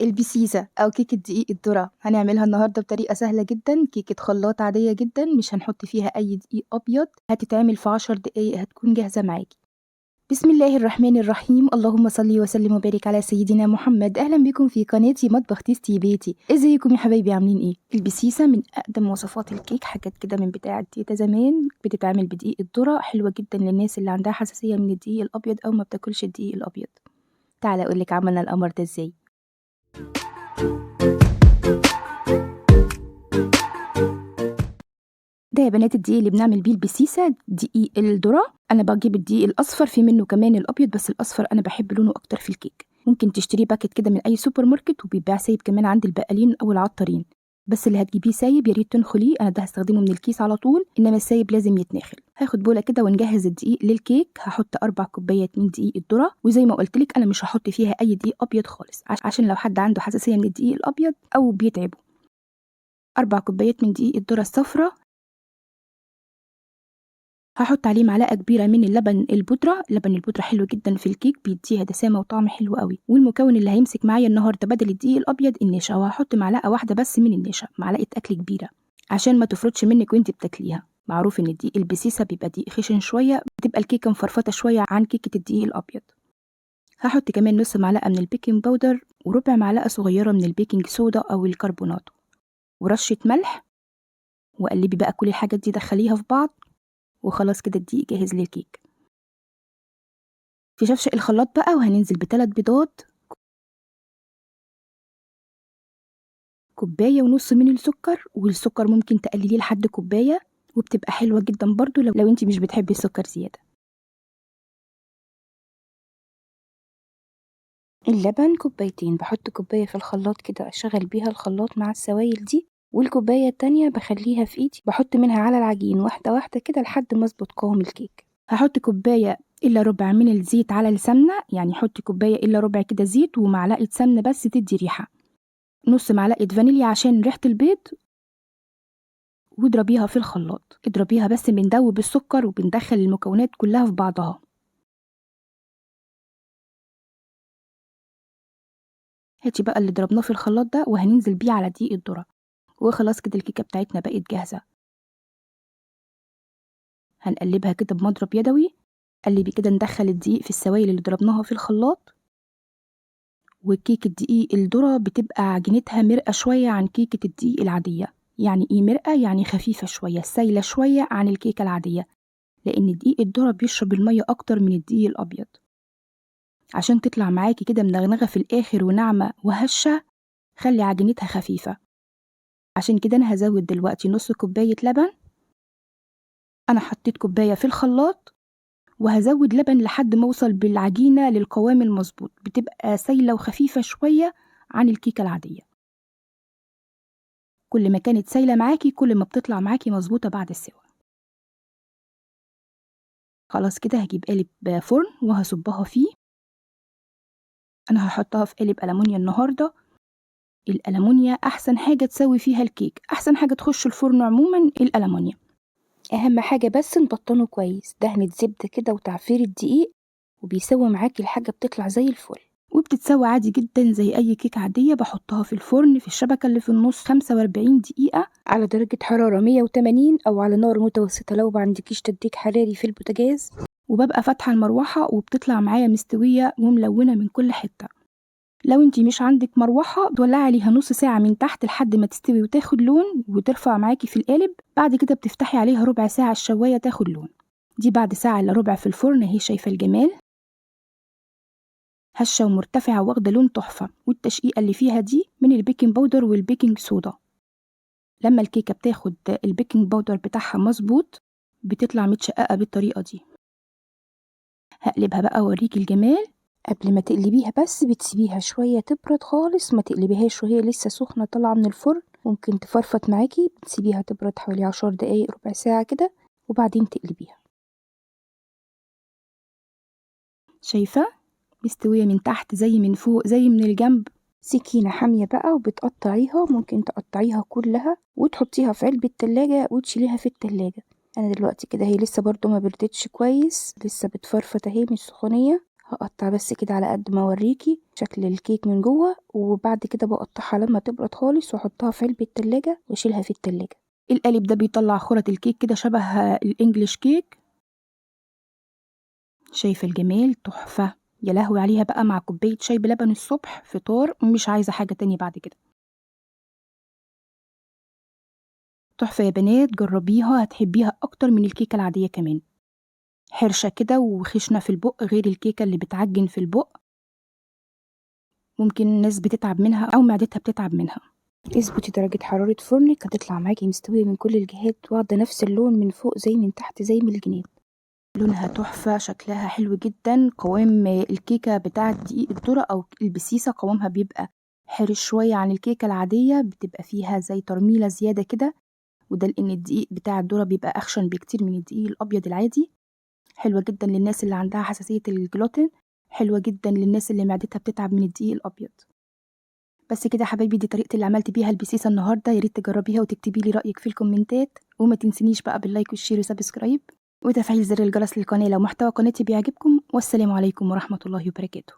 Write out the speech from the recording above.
البسيسة أو كيكة دقيق الذرة هنعملها النهاردة بطريقة سهلة جدا. كيكة خلاط عادية جدا، مش هنحط فيها أي دقيق أبيض، هتتعمل في 10 دقايق هتكون جاهزة معاكي. بسم الله الرحمن الرحيم. اللهم صل وسلم وبارك على سيدنا محمد. أهلا بكم في قناتي مطبخ تيستي بيتي. ازيكم يا حبايبي، عاملين ايه؟ البسيسة من أقدم وصفات الكيك، حاجات كده من بتاعة تيتا زمان، بتتعمل بدقيق الذرة، حلوة جدا للناس اللي عندها حساسية من الدقيق الأبيض أو ما بتاكلش الدقيق الأبيض. تعالى أقولك عملنا القمر ده ازاي. ده يا بنات الدقيق اللي بنعمل بيه البسيسة، دقيق الذرة. انا بجيب الدقيق الاصفر، في منه كمان الابيض، بس الاصفر انا بحب لونه اكتر في الكيك. ممكن تشتريه باكت كده من اي سوبر ماركت، وبيتباع سايب كمان عند البقالين او العطارين. بس اللي هتجيبيه سايب يا ريت تنخليه، انا ده هستخدمه من الكيس على طول، انما السايب لازم يتنخل. هاخد بوله كده ونجهز الدقيق للكيك. هحط 4 كوبايات من دقيق الذرة، وزي ما قلت لك انا مش هحط فيها اي دقيق ابيض خالص، عشان لو حد عنده حساسيه من الدقيق الابيض او بيتعبه. 4 كوبايات من دقيق الذرة الصفراء. هحط عليه معلقه كبيره من اللبن البودره. لبن البودره حلو جدا في الكيك، بيديها دسامه وطعم حلو قوي. والمكون اللي هيمسك معايا النهارده بدل الدقيق الابيض النشا، وهحط معلقه واحده بس من النشا، معلقه اكل كبيره، عشان ما تفرطش منك وانت بتاكليها. معروف ان الدقيق البسيسه بيبقى دقيق خشن شويه، بتبقى الكيكه مفرفطه شويه عن كيكه الدقيق الابيض. هحط كمان نص معلقه من البيكنج باودر، وربع معلقه صغيره من البيكنج صودا او الكربونات، ورشه ملح. وقلبي بقى كل الحاجات دي، دخليها في بعض، وخلاص كده الدقيق جاهز للكيك. في شفشق الخلاط بقى، وهننزل ب3 بيضات، كوباية ونص من السكر، والسكر ممكن تقلليه لحد كوباية، وبتبقى حلوة جدا برضو لو انتي مش بتحبي السكر زيادة. اللبن كوبايتين، بحط كوباية في الخلاط كده اشغل بيها الخلاط مع السوائل دي، والكوباية التانية بخليها في ايدي، بحط منها على العجين واحدة واحدة كده لحد ما اظبط قوام الكيك. هحط كوباية الا ربع من الزيت على السمنة، يعني حطي كوباية الا ربع كده زيت ومعلقة سمنة بس تدي ريحة، نص معلقة فانيليا عشان ريحة البيض، واضربيها في الخلاط. اضربيها بس بندوب السكر وبندخل المكونات كلها في بعضها. هاتي بقى اللي ضربناه في الخلاط ده وهننزل بيه على دقيق الذرة، وخلاص كده الكيكة بتاعتنا بقت جاهزة. هنقلبها كده بمضرب يدوي. قلبي كده، ندخل الدقيق في السوائل اللي ضربناها في الخلاط. وكيكة دقيق الذرة بتبقى عجينتها مرقة شوية عن كيكة الدقيق العادية. يعني ايه مرقة؟ يعني خفيفة شوية، سايلة شوية عن الكيكة العادية، لأن دقيق الذرة بيشرب المية أكتر من الدقيق الأبيض. عشان تطلع معاكي كده منغنغة في الآخر وناعمة وهشة، خلي عجينتها خفيفة. عشان كده أنا هزود دلوقتي نص كوباية لبن. أنا حطيت كوباية في الخلاط، وهزود لبن لحد ما اوصل بالعجينة للقوام المظبوط، بتبقى سايلة وخفيفة شوية عن الكيكة العادية. كل ما كانت سايلة معاكي كل ما بتطلع معاكي مظبوطة بعد السوا. خلاص كده هجيب قالب فرن وهصبها فيه. أنا هحطها في قالب ألمونيا النهاردة. الألمونيا أحسن حاجة تسوي فيها الكيك، أحسن حاجة تخش الفرن عموما الألمونيا. أهم حاجة بس نبطنه كويس، دهنة زبدة كده وتعفير الدقيق، وبيسوي معاكي الحاجة بتطلع زي الفل. وبتتسوى عادي جدا زي أي كيك عادية. بحطها في الفرن في الشبكة اللي في النص 45 دقيقة على درجة حرارة 180 أو على نار متوسطة لو معندكيش تدريج حراري في البوتاجاز. وببقى فاتحة المروحة وبتطلع معايا مستوية وملونة من كل حتة. لو انتي مش عندك مروحة، تولعي عليها نص ساعة من تحت لحد ما تستوي وتاخد لون وترفع معاكي في القالب. بعد كده بتفتحي عليها ربع ساعة الشواية تاخد لون. دي بعد ساعة الا ربع في الفرن اهي، شايفة الجمال، هشة ومرتفعة واخدة لون تحفة. والتشقيقة اللي فيها دي من البيكنج باودر والبيكنج صودا. لما الكيكة بتاخد البيكنج باودر بتاعها مظبوط، بتطلع متشققة بالطريقة دي. هقلبها بقى اوريكي الجمال. قبل ما تقلبيها بس بتسيبيها شوية تبرد خالص، ما تقلبيهاش وهي لسه سخنة طالعة من الفرن، ممكن تفرفط معاكي. بتسيبيها تبرد حوالي 10 دقايق ربع ساعة كده، وبعدين تقلبيها. شايفة مستوية من تحت زي من فوق زي من الجنب. سكينة حامية بقى وبتقطعيها، ممكن تقطعيها كلها وتحطيها في علبة تلاجة وتشيليها في التلاجة. انا دلوقتي كده هي لسه برضو ما بردتش كويس، لسه بتفرفط اهي من السخونية. هقطع بس كده على قد ما اوريكي شكل الكيك من جوه، وبعد كده بقطعها لما تبرد خالص واحطها في علبة التلاجة واشيلها في التلاجة. القالب ده بيطلع خرط الكيك كده شبه الانجليش كيك. شايفة الجمال؟ تحفة. يا لهوي عليها بقى مع كوباية شاي بلبن الصبح، فطار، مش عايزة حاجة تاني بعد كده. تحفة يا بنات، جربيها هتحبيها أكتر من الكيكة العادية كمان. حرشة كده وخشنة في البق غير الكيكة اللي بتعجن في البق، ممكن الناس بتتعب منها أو معدتها بتتعب منها. اظبطي درجة حرارة فرنك، هتطلع معاكي مستوية من كل الجهات، واخدة نفس اللون من فوق زي من تحت زي من الجناب. لونها تحفة، شكلها حلو جدا. قوام الكيكة بتاعة دقيق الذرة أو البسيسة قوامها بيبقى حرش شوية عن الكيكة العادية، بتبقى فيها زي ترميلة زيادة كده، وده لأن الدقيق بتاع الذرة بيبقى أخشن بكتير من الدقيق الأبيض العادي. حلوة جدا للناس اللي عندها حساسية الجلوتين، حلوة جدا للناس اللي معدتها بتتعب من الدقيق الأبيض. بس كده يا حبايبي، دي طريقتي اللي عملت بيها البسيسة النهاردة. ياريت تجربيها وتكتبي لي رأيك في الكومنتات، وما تنسينيش بقى باللايك والشير وسبسكرايب وتفعيل زر الجرس للقناة لو محتوى قناتي بيعجبكم. والسلام عليكم ورحمة الله وبركاته.